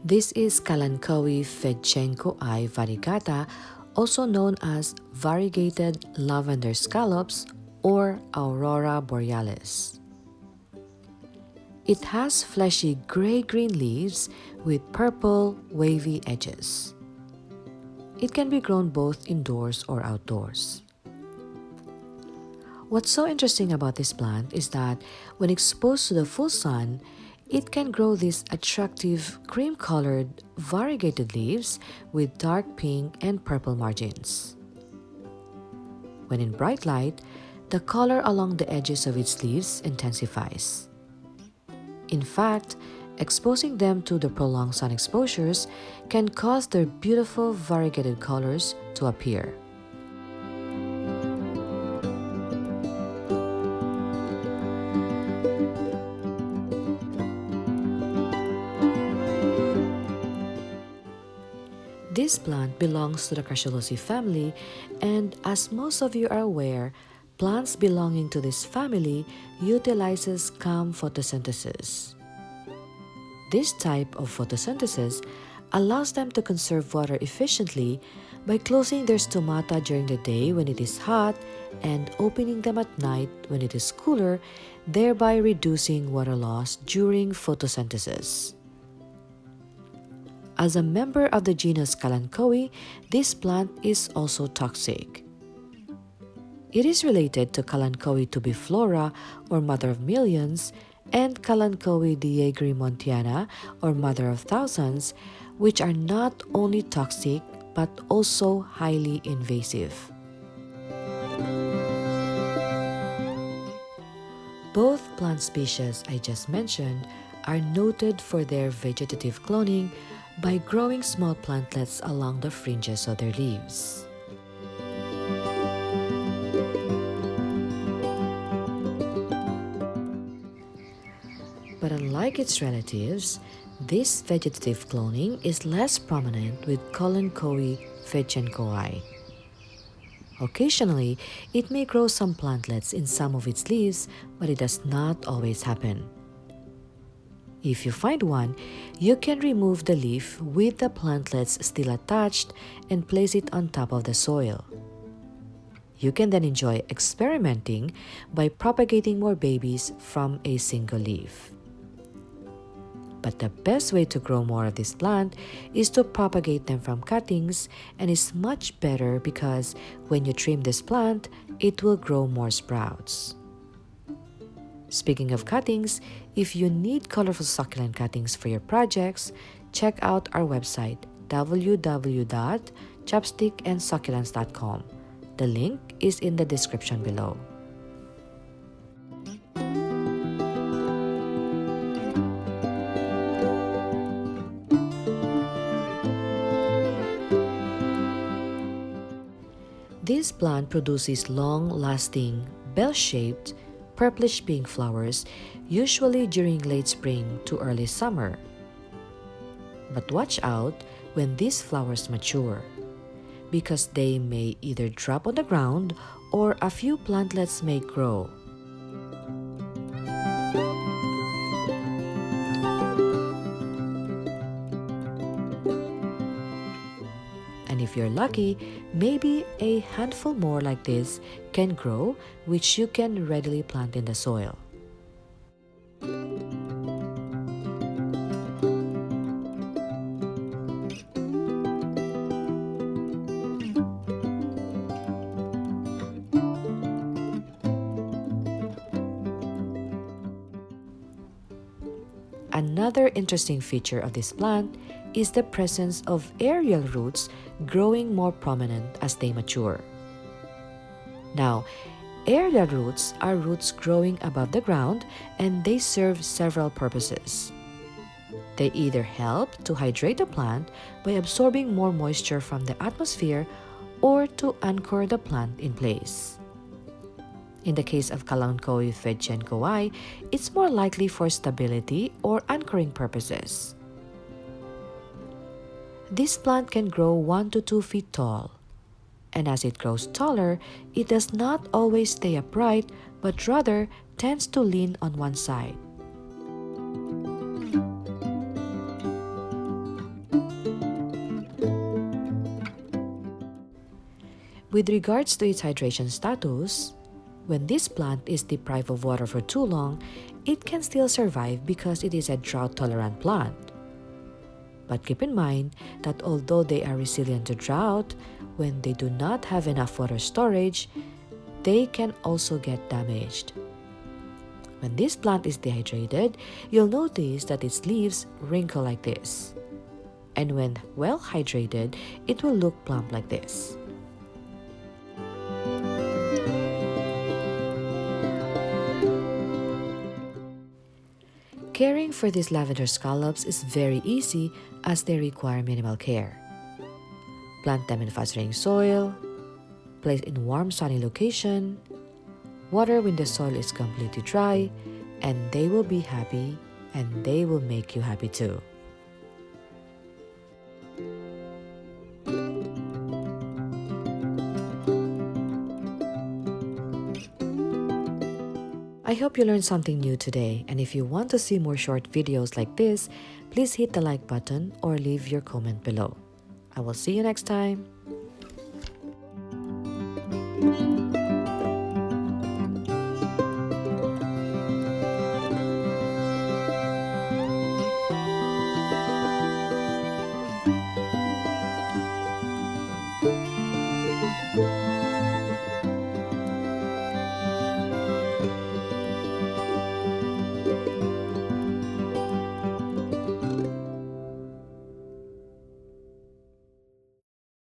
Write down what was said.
This is Kalanchoe Fedtschenkoi variegata, also known as Variegated Lavender Scallops or Aurora borealis. It has fleshy gray-green leaves with purple, wavy edges. It can be grown both indoors or outdoors. What's so interesting about this plant is that when exposed to the full sun, it can grow these attractive cream-colored variegated leaves with dark pink and purple margins. When in bright light, the color along the edges of its leaves intensifies. In fact, exposing them to the prolonged sun exposures can cause their beautiful variegated colors to appear. This plant belongs to the Crassulaceae family, and as most of you are aware, plants belonging to this family utilizes calm photosynthesis. This type of photosynthesis allows them to conserve water efficiently by closing their stomata during the day when it is hot and opening them at night when it is cooler, thereby reducing water loss during photosynthesis. As a member of the genus Kalanchoe, this plant is also toxic. It is related to Kalanchoe tubiflora or mother of millions and Kalanchoe diegrimontiana or mother of thousands, which are not only toxic but also highly invasive. Both plant species I just mentioned are noted for their vegetative cloning by growing small plantlets along the fringes of their leaves. But unlike its relatives, this vegetative cloning is less prominent with Kalanchoe Fedtschenkoi. Occasionally, it may grow some plantlets in some of its leaves, but it does not always happen. If you find one, you can remove the leaf with the plantlets still attached and place it on top of the soil. You can then enjoy experimenting by propagating more babies from a single leaf. But the best way to grow more of this plant is to propagate them from cuttings, and is much better because when you trim this plant, it will grow more sprouts. Speaking of cuttings, if you need colorful succulent cuttings for your projects, check out our website www.chopstickandsucculents.com. The link is in the description below. This plant produces long-lasting, bell-shaped, purplish pink flowers, usually during late spring to early summer. But watch out when these flowers mature, because they may either drop on the ground or a few plantlets may grow. And if you're lucky, maybe a handful more like this can grow, which you can readily plant in the soil. Another interesting feature of this plant is the presence of aerial roots growing more prominent as they mature. Now, aerial roots are roots growing above the ground, and they serve several purposes. They either help to hydrate the plant by absorbing more moisture from the atmosphere or to anchor the plant in place. In the case of Kalanchoe Fedtschenkoi, it's more likely for stability or anchoring purposes. This plant can grow 1 to 2 feet tall, and as it grows taller, it does not always stay upright but rather tends to lean on one side. With regards to its hydration status, when this plant is deprived of water for too long, it can still survive because it is a drought-tolerant plant. But keep in mind that although they are resilient to drought, when they do not have enough water storage, they can also get damaged. When this plant is dehydrated, you'll notice that its leaves wrinkle like this. And when well hydrated, it will look plump like this. Caring for these lavender scallops is very easy as they require minimal care. Plant them in fast-draining soil, place in warm sunny location, water when the soil is completely dry, and they will be happy and they will make you happy too. I hope you learned something new today, and if you want to see more short videos like this, please hit the like button or leave your comment below. I will see you next time.